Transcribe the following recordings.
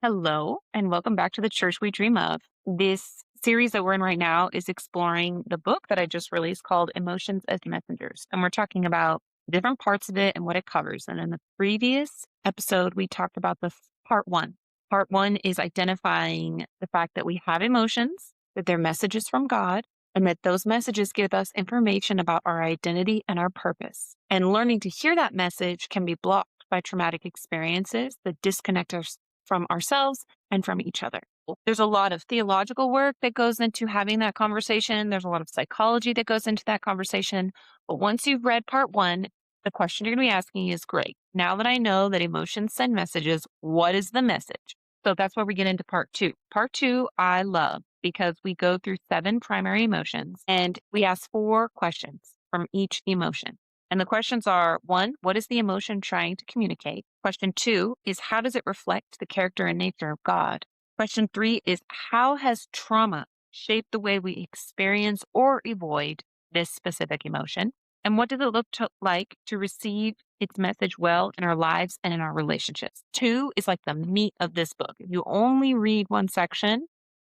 Hello, and welcome back to the Church We Dream of. This series that we're in right now is exploring the book that I just released called Emotions as Messengers. And we're talking about different parts of it and what it covers. And in the previous episode, we talked about part one. Part one is identifying the fact that we have emotions, that they're messages from God, and that those messages give us information about our identity and our purpose. And learning to hear that message can be blocked by traumatic experiences that disconnect us from ourselves and from each other. There's a lot of theological work that goes into having that conversation. There's a lot of psychology that goes into that conversation. But once you've read part one, the question you're going to be asking is great. Now that I know that emotions send messages, what is the message? So that's where we get into part two. Part two, I love because we go through 7 primary emotions and we ask 4 questions from each emotion. And the questions are 1, what is the emotion trying to communicate? Question 2 is how does it reflect the character and nature of God? Question 3 is how has trauma shaped the way we experience or avoid this specific emotion? And what does it look like to receive its message well in our lives and in our relationships? 2 is like the meat of this book. If you only read one section,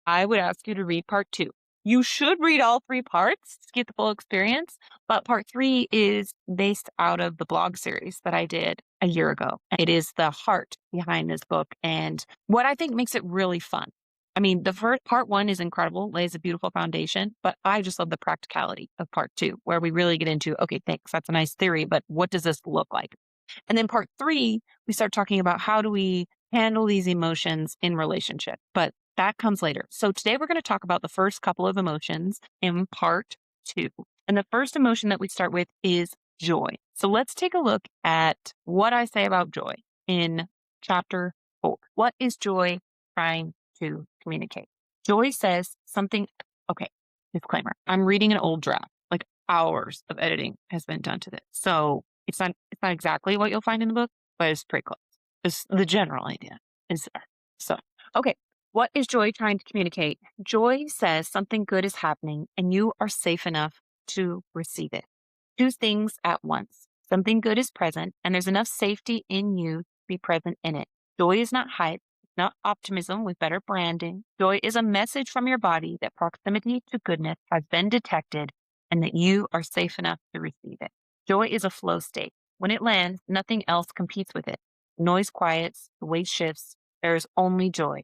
I would ask you to read part 2. You should read all 3 parts to get the full experience, but part 3 is based out of the blog series that I did a year ago. It is the heart behind this book and what I think makes it really fun. I mean, the first part 1 is incredible, lays a beautiful foundation, but I just love the practicality of part 2, where we really get into, okay, thanks, that's a nice theory, but what does this look like? And then part 3, we start talking about how do we handle these emotions in relationship. But that comes later. So today we're going to talk about the first couple of emotions in part 2. And the first emotion that we start with is joy. So let's take a look at what I say about joy in chapter 4. What is joy trying to communicate? Joy says something. Okay, disclaimer. I'm reading an old draft. Like hours of editing has been done to this. So it's not exactly what you'll find in the book, but it's pretty close. It's the general idea is there. So, okay. What is joy trying to communicate? Joy says something good is happening and you are safe enough to receive it. 2 things at once. Something good is present and there's enough safety in you to be present in it. Joy is not hype, it's not optimism with better branding. Joy is a message from your body that proximity to goodness has been detected and that you are safe enough to receive it. Joy is a flow state. When it lands, nothing else competes with it. Noise quiets, the weight shifts, there is only joy.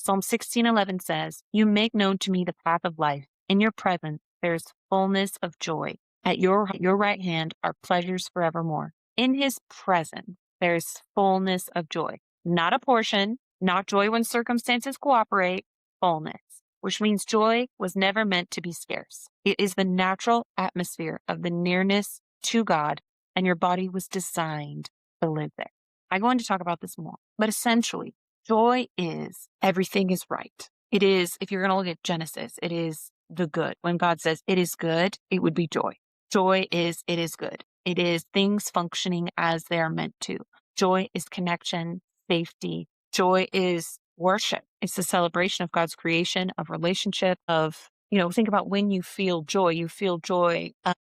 Psalm 16:11 says, you make known to me the path of life. In your presence, there is fullness of joy. At your right hand are pleasures forevermore. In his presence, there is fullness of joy. Not a portion, not joy when circumstances cooperate, fullness, which means joy was never meant to be scarce. It is the natural atmosphere of the nearness to God, and your body was designed to live there. I go on to talk about this more, but essentially, joy is everything is right. It is, if you're going to look at Genesis, it is the good. When God says it is good, it would be joy. Joy is, it is good. It is things functioning as they are meant to. Joy is connection, safety. Joy is worship. It's the celebration of God's creation, of relationship, of, think about when you feel joy. You feel joy at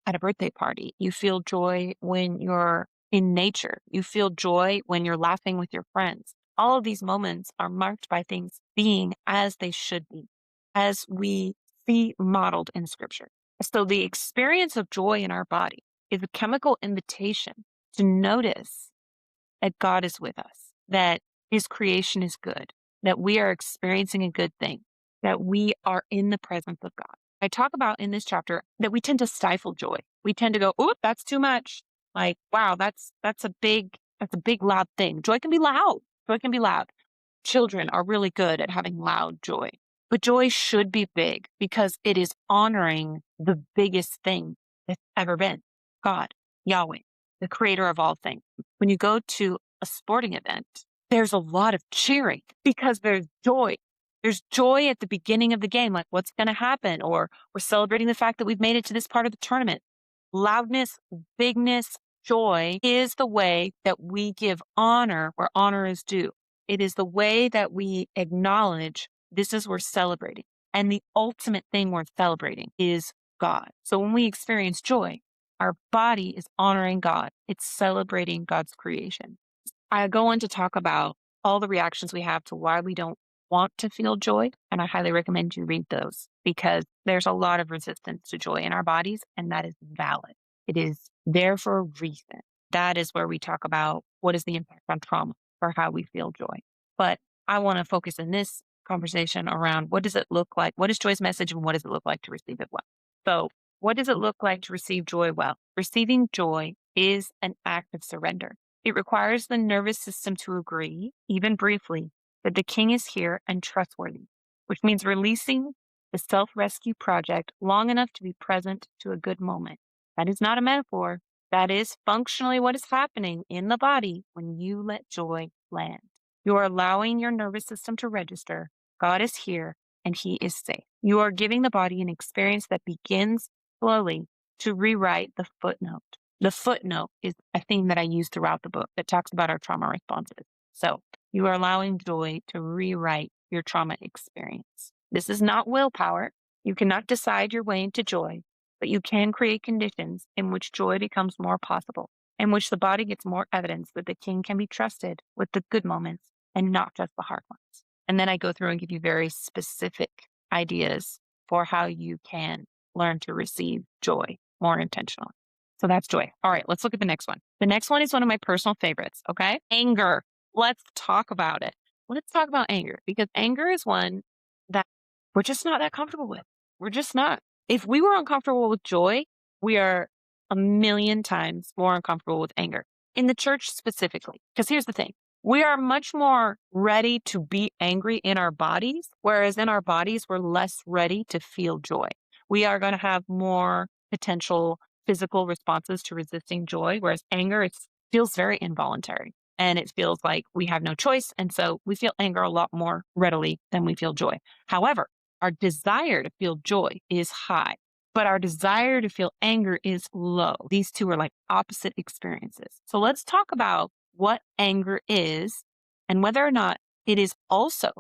a birthday party. You feel joy when you're in nature. You feel joy when you're laughing with your friends. All of these moments are marked by things being as they should be, as we see modeled in Scripture. So the experience of joy in our body is a chemical invitation to notice that God is with us, that his creation is good, that we are experiencing a good thing, that we are in the presence of God. I talk about in this chapter that we tend to stifle joy. We tend to go, "Oop, that's too much." Like, wow, that's a big loud thing. Joy can be loud. Joy can be loud. Children are really good at having loud joy. But joy should be big because it is honoring the biggest thing that's ever been, God, Yahweh, the creator of all things. When you go to a sporting event, there's a lot of cheering because there's joy. There's joy at the beginning of the game, like what's going to happen, or we're celebrating the fact that we've made it to this part of the tournament. Loudness, bigness, joy is the way that we give honor where honor is due. It is the way that we acknowledge this is we're celebrating. And the ultimate thing we're celebrating is God. So when we experience joy, our body is honoring God. It's celebrating God's creation. I go on to talk about all the reactions we have to why we don't want to feel joy. And I highly recommend you read those because there's a lot of resistance to joy in our bodies, and that is valid. It is there for a reason. That is where we talk about what is the impact on trauma for how we feel joy. But I want to focus in this conversation around what does it look like? What is joy's message and what does it look like to receive it well? So, what does it look like to receive joy well? Receiving joy is an act of surrender. It requires the nervous system to agree, even briefly, that the king is here and trustworthy, which means releasing the self rescue project long enough to be present to a good moment. That is not a metaphor. That is functionally what is happening in the body when you let joy land. You are allowing your nervous system to register God is here and he is safe. You are giving the body an experience that begins slowly to rewrite the footnote. The footnote is a theme that I use throughout the book that talks about our trauma responses. So you are allowing joy to rewrite your trauma experience. This is not willpower. You cannot decide your way into joy, but you can create conditions in which joy becomes more possible, in which the body gets more evidence that the king can be trusted with the good moments and not just the hard ones. And then I go through and give you very specific ideas for how you can learn to receive joy more intentionally. So that's joy. All right, let's look at the next one. The next one is one of my personal favorites, okay? Anger. Let's talk about it. Let's talk about anger because anger is one that we're just not that comfortable with. We're just not. If we were uncomfortable with joy, we are a million times more uncomfortable with anger in the church specifically. Because here's the thing. We are much more ready to be angry in our bodies, whereas in our bodies, we're less ready to feel joy. We are going to have more potential physical responses to resisting joy, whereas anger, it feels very involuntary and it feels like we have no choice. And so we feel anger a lot more readily than we feel joy. However, our desire to feel joy is high, but our desire to feel anger is low. These two are like opposite experiences. So let's talk about what anger is and whether or not it is also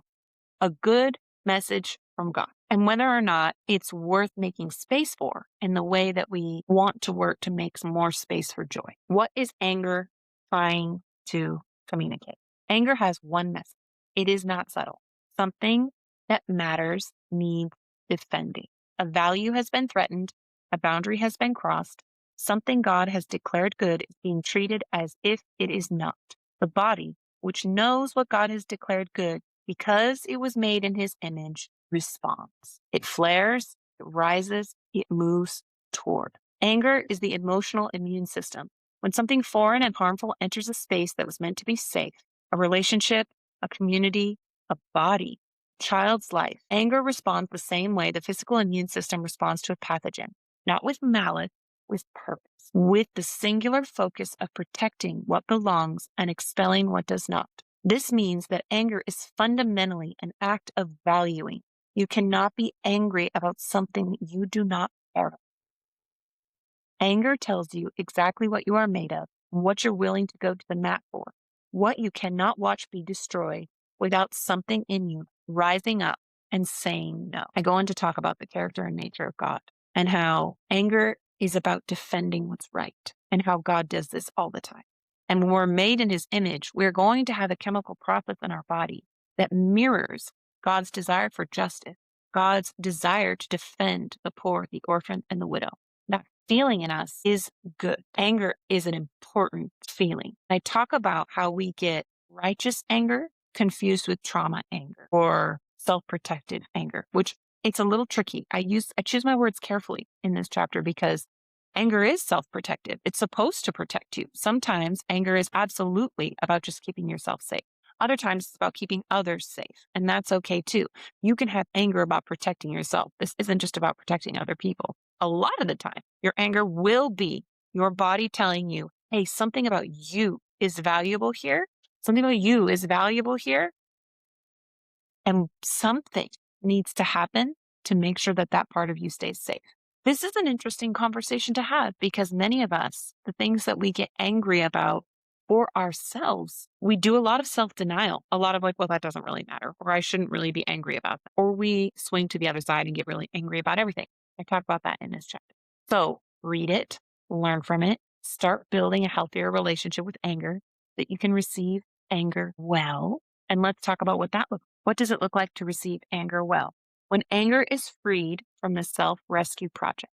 a good message from God and whether or not it's worth making space for in the way that we want to work to make some more space for joy. What is anger trying to communicate? Anger has one message. It is not subtle. Something that matters needs defending. A value has been threatened. A boundary has been crossed. Something God has declared good is being treated as if it is not. The body, which knows what God has declared good because it was made in his image, responds. It flares, it rises, it moves toward. Anger is the emotional immune system. When something foreign and harmful enters a space that was meant to be safe, a relationship, a community, a body, child's life, anger responds the same way the physical immune system responds to a pathogen, not with malice, with purpose, with the singular focus of protecting what belongs and expelling what does not. This means that anger is fundamentally an act of valuing. You cannot be angry about something you do not care about. Anger tells you exactly what you are made of, what you're willing to go to the mat for, what you cannot watch be destroyed without something in you rising up and saying no. I go on to talk about the character and nature of God and how anger is about defending what's right and how God does this all the time. And when we're made in his image, we're going to have a chemical process in our body that mirrors God's desire for justice, God's desire to defend the poor, the orphan, and the widow. That feeling in us is good. Anger is an important feeling. I talk about how we get righteous anger confused with trauma anger or self-protective anger, which it's a little tricky. I choose my words carefully in this chapter because anger is self-protective. It's supposed to protect you. Sometimes anger is absolutely about just keeping yourself safe. Other times it's about keeping others safe, and that's okay too. You can have anger about protecting yourself. This isn't just about protecting other people. A lot of the time, your anger will be your body telling you, hey, something about you is valuable here. Something about you is valuable here. And something needs to happen to make sure that that part of you stays safe. This is an interesting conversation to have because many of us, the things that we get angry about for ourselves, we do a lot of self-denial, a lot of like, well, that doesn't really matter, or I shouldn't really be angry about that. Or we swing to the other side and get really angry about everything. I talk about that in this chapter. So read it, learn from it, start building a healthier relationship with anger that you can receive anger well And let's talk about what does it look like to receive anger well? When anger is freed from the self-rescue project,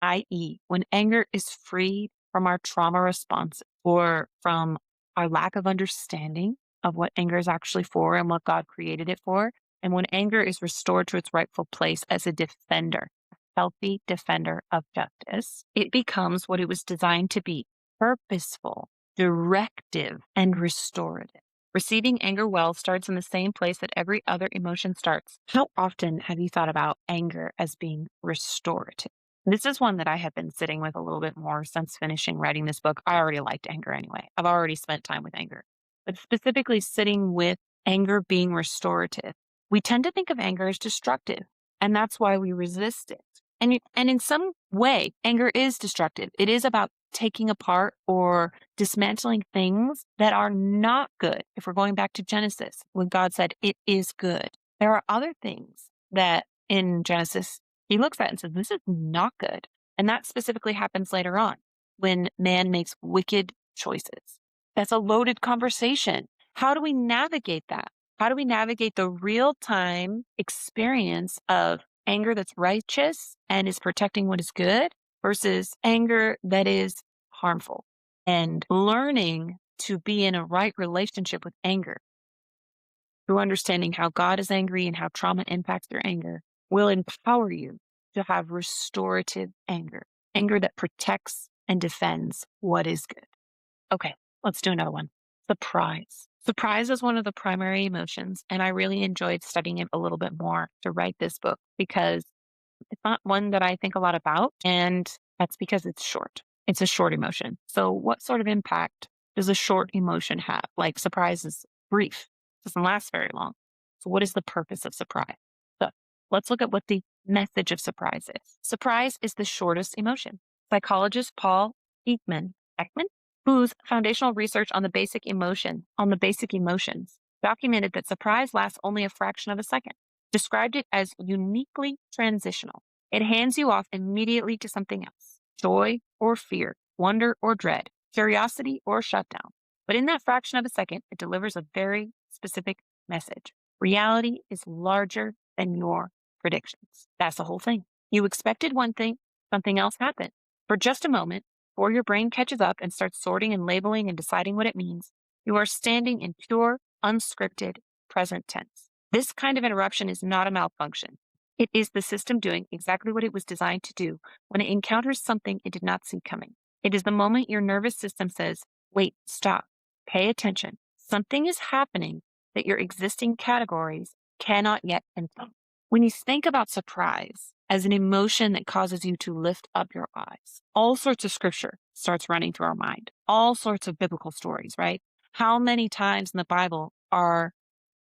i.e., when anger is freed from our trauma response or from our lack of understanding of what anger is actually for and what God created it for, and when anger is restored to its rightful place as a defender, a healthy defender of justice, it becomes what it was designed to be: purposeful, directive, and restorative. Receiving anger well starts in the same place that every other emotion starts. How often have you thought about anger as being restorative? This is one that I have been sitting with a little bit more since finishing writing this book. I already liked anger anyway. I've already spent time with anger. But specifically sitting with anger being restorative, we tend to think of anger as destructive, and that's why we resist it. And in some way, anger is destructive. It is about taking apart or dismantling things that are not good. If we're going back to Genesis, when God said it is good, there are other things that in Genesis he looks at it and says, this is not good. And that specifically happens later on when man makes wicked choices. That's a loaded conversation. How do we navigate that? How do we navigate the real time experience of anger that's righteous and is protecting what is good versus anger that is harmful? And learning to be in a right relationship with anger through understanding how God is angry and how trauma impacts your anger will empower you to have restorative anger, anger that protects and defends what is good. Okay, let's do another one. Surprise. Surprise is one of the primary emotions, and I really enjoyed studying it a little bit more to write this book because it's not one that I think a lot about, and that's because it's short. It's a short emotion. So what sort of impact does a short emotion have? Like surprise is brief, doesn't last very long. So what is the purpose of surprise? So let's look at what the message of surprise is. Surprise is the shortest emotion. Psychologist Paul Ekman, whose foundational research on the basic emotions, documented that surprise lasts only a fraction of a second, described it as uniquely transitional. It hands you off immediately to something else: joy or fear, wonder or dread, curiosity or shutdown. But in that fraction of a second, it delivers a very specific message. Reality is larger than your predictions. That's the whole thing. You expected one thing, something else happened. For just a moment, before your brain catches up and starts sorting and labeling and deciding what it means, you are standing in pure, unscripted present tense. This kind of interruption is not a malfunction. It is the system doing exactly what it was designed to do when it encounters something it did not see coming. It is the moment your nervous system says, wait, stop, pay attention. Something is happening that your existing categories cannot yet confirm. When you think about surprise as an emotion that causes you to lift up your eyes, all sorts of scripture starts running through our mind, all sorts of biblical stories, right? How many times in the Bible are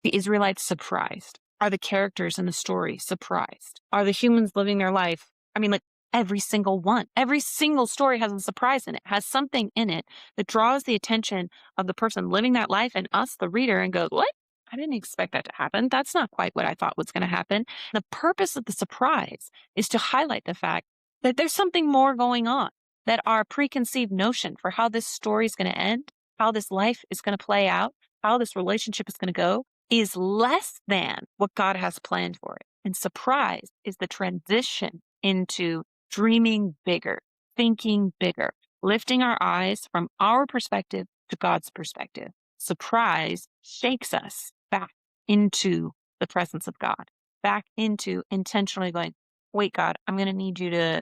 the Israelites surprised? Are the characters in the story surprised? Are the humans living their life? I mean, like every single one. Every single story has a surprise in it, has something in it that draws the attention of the person living that life and us, the reader, and goes, what? I didn't expect that to happen. That's not quite what I thought was going to happen. The purpose of the surprise is to highlight the fact that there's something more going on, that our preconceived notion for how this story is going to end, how this life is going to play out, how this relationship is going to go, is less than what God has planned for it. And surprise is the transition into dreaming bigger, thinking bigger, lifting our eyes from our perspective to God's perspective. Surprise shakes us back into the presence of God, back into intentionally going, wait, God, I'm going to need you to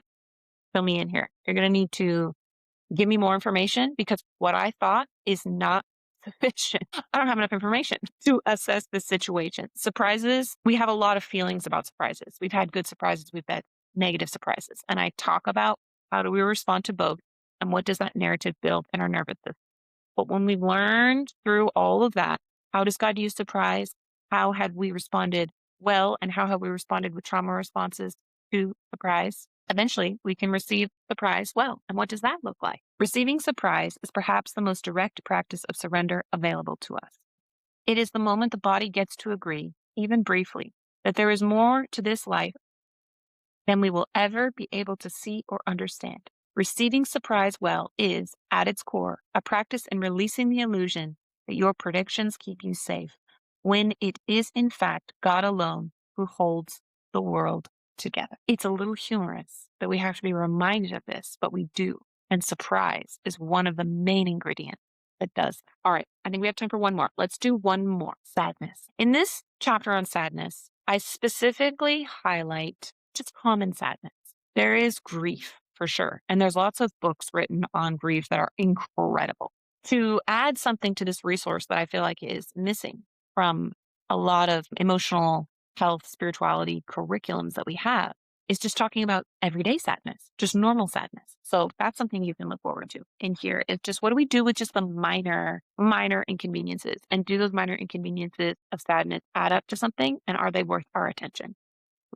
fill me in here. You're going to need to give me more information because what I thought is not sufficient. I don't have enough information to assess the situation. Surprises, we have a lot of feelings about surprises. We've had good surprises, we've had negative surprises. And I talk about how do we respond to both and what does that narrative build in our nervous system. But when we've learned through all of that, how does God use surprise? How had we responded well? And how have we responded with trauma responses to surprise? Eventually, we can receive surprise well. And what does that look like? Receiving surprise is perhaps the most direct practice of surrender available to us. It is the moment the body gets to agree, even briefly, that there is more to this life than we will ever be able to see or understand. Receiving surprise well is, at its core, a practice in releasing the illusion that your predictions keep you safe. when it is in fact God alone who holds the world together. It's a little humorous that we have to be reminded of this, but we do. And surprise is one of the main ingredients that does. All right, I think we have time for one more. Let's do one more. Sadness. In this chapter on sadness, I specifically highlight just common sadness. There is grief for sure. And there's lots of books written on grief that are incredible. To add something to this resource that I feel like is missing from a lot of emotional health, spirituality curriculums that we have is just talking about everyday sadness, just normal sadness. So that's something you can look forward to in here. It's just what do we do with just the minor inconveniences? And do those minor inconveniences of sadness add up to something? And are they worth our attention?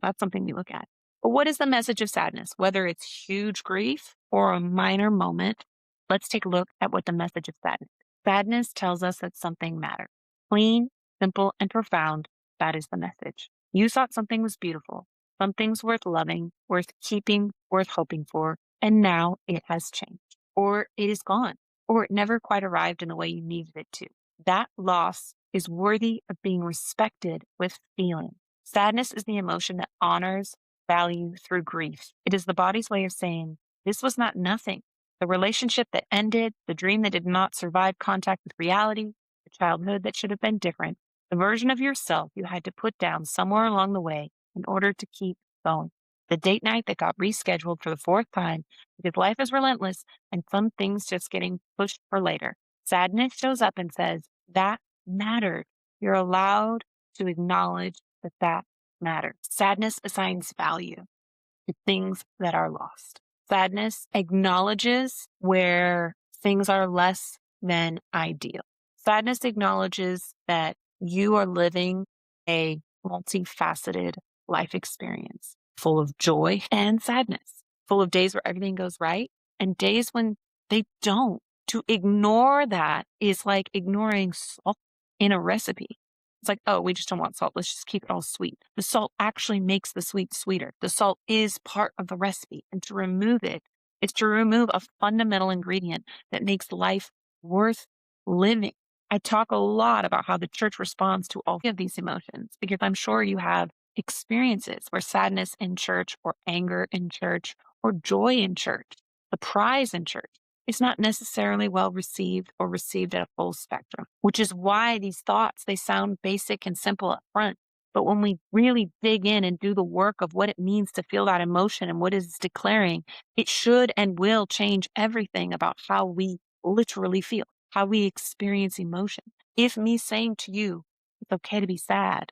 That's something we look at. But what is the message of sadness? Whether it's huge grief or a minor moment, let's take a look at what the message of sadness is. Sadness tells us that something matters. Clean, simple, and profound, that is the message. You thought something was beautiful, something's worth loving, worth keeping, worth hoping for, and now it has changed, or it is gone, or it never quite arrived in the way you needed it to. That loss is worthy of being respected with feeling. Sadness is the emotion that honors value through grief. It is the body's way of saying, this was not nothing. The relationship that ended, the dream that did not survive contact with reality, the childhood that should have been different, the version of yourself you had to put down somewhere along the way in order to keep going. The date night that got rescheduled for the fourth time because life is relentless and some things just getting pushed for later. Sadness shows up and says, that mattered. You're allowed to acknowledge that matters. Sadness assigns value to things that are lost. Sadness acknowledges where things are less than ideal. Sadness acknowledges that you are living a multifaceted life experience full of joy and sadness, full of days where everything goes right and days when they don't. To ignore that is like ignoring salt in a recipe. It's like, oh, we just don't want salt. Let's just keep it all sweet. The salt actually makes the sweet sweeter. The salt is part of the recipe. And to remove it is to remove a fundamental ingredient that makes life worth living. I talk a lot about how the church responds to all of these emotions because I'm sure you have experiences where sadness in church or anger in church or joy in church, surprise in church, is not necessarily well received or received at a full spectrum, which is why these thoughts, they sound basic and simple up front. But when we really dig in and do the work of what it means to feel that emotion and what it's declaring, it should and will change everything about how we literally feel, how we experience emotion. If me saying to you, it's okay to be sad,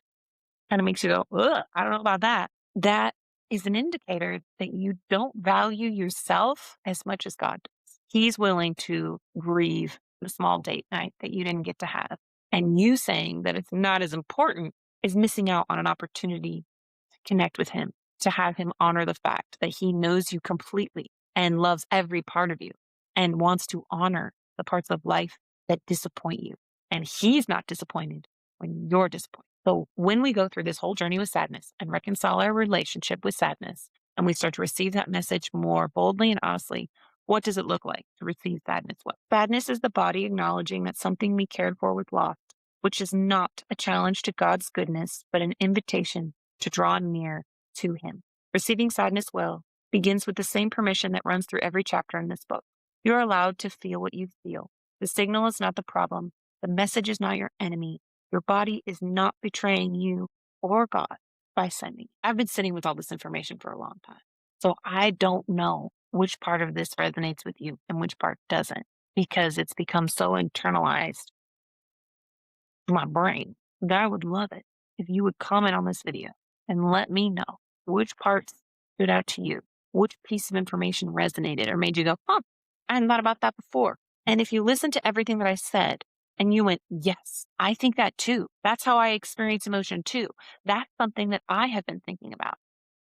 kind of makes you go, ugh, I don't know about that. That is an indicator that you don't value yourself as much as God does. He's willing to grieve the small date night that you didn't get to have. And you saying that it's not as important is missing out on an opportunity to connect with him, to have him honor the fact that he knows you completely and loves every part of you and wants to honor the parts of life that disappoint you. And he's not disappointed when you're disappointed. So when we go through this whole journey with sadness and reconcile our relationship with sadness, and we start to receive that message more boldly and honestly, what does it look like to receive sadness well? Sadness is the body acknowledging that something we cared for was lost, which is not a challenge to God's goodness, but an invitation to draw near to him. Receiving sadness well begins with the same permission that runs through every chapter in this book. You're allowed to feel what you feel. The signal is not the problem. The message is not your enemy. Your body is not betraying you or God by sending. I've been sitting with all this information for a long time. So I don't know which part of this resonates with you and which part doesn't, because it's become so internalized in my brain that I would love it if you would comment on this video and let me know which parts stood out to you, which piece of information resonated or made you go, huh, I hadn't thought about that before. And if you listen to everything that I said, and you went, yes, I think that too. That's how I experience emotion too. That's something that I have been thinking about.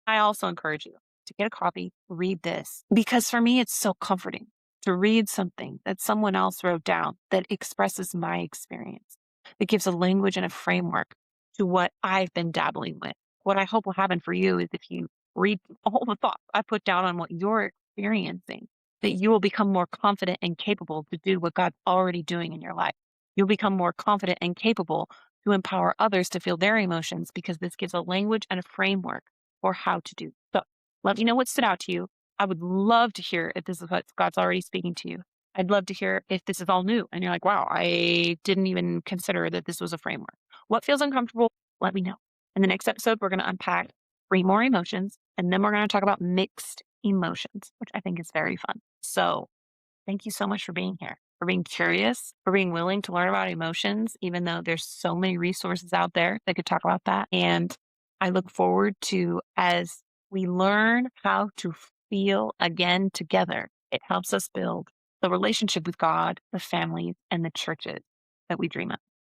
I also encourage you to get a copy, read this, because for me, it's so comforting to read something that someone else wrote down that expresses my experience, that gives a language and a framework to what I've been dabbling with. What I hope will happen for you is if you read all the thoughts I put down on what you're experiencing, that you will become more confident and capable to do what God's already doing in your life. You'll become more confident and capable to empower others to feel their emotions because this gives a language and a framework for how to do. So let me know what stood out to you. I would love to hear if this is what God's already speaking to you. I'd love to hear if this is all new and you're like, wow, I didn't even consider that this was a framework. What feels uncomfortable? Let me know. In the next episode, we're going to unpack three more emotions, and then we're going to talk about mixed emotions, which I think is very fun. So thank you so much for being here, for being curious, for being willing to learn about emotions, even though there's so many resources out there that could talk about that. And I look forward to as we learn how to feel again together, it helps us build the relationship with God, the families, and the churches that we dream of.